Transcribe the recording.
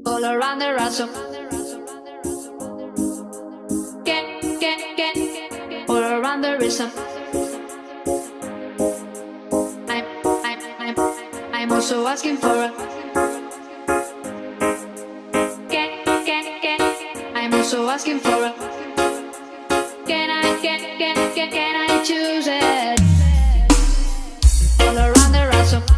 all around the ransom. All around the rhythm. I'm, I'm, I'm, I'm also asking for a. I'm also asking for a. Can I choose it? All around the ransom.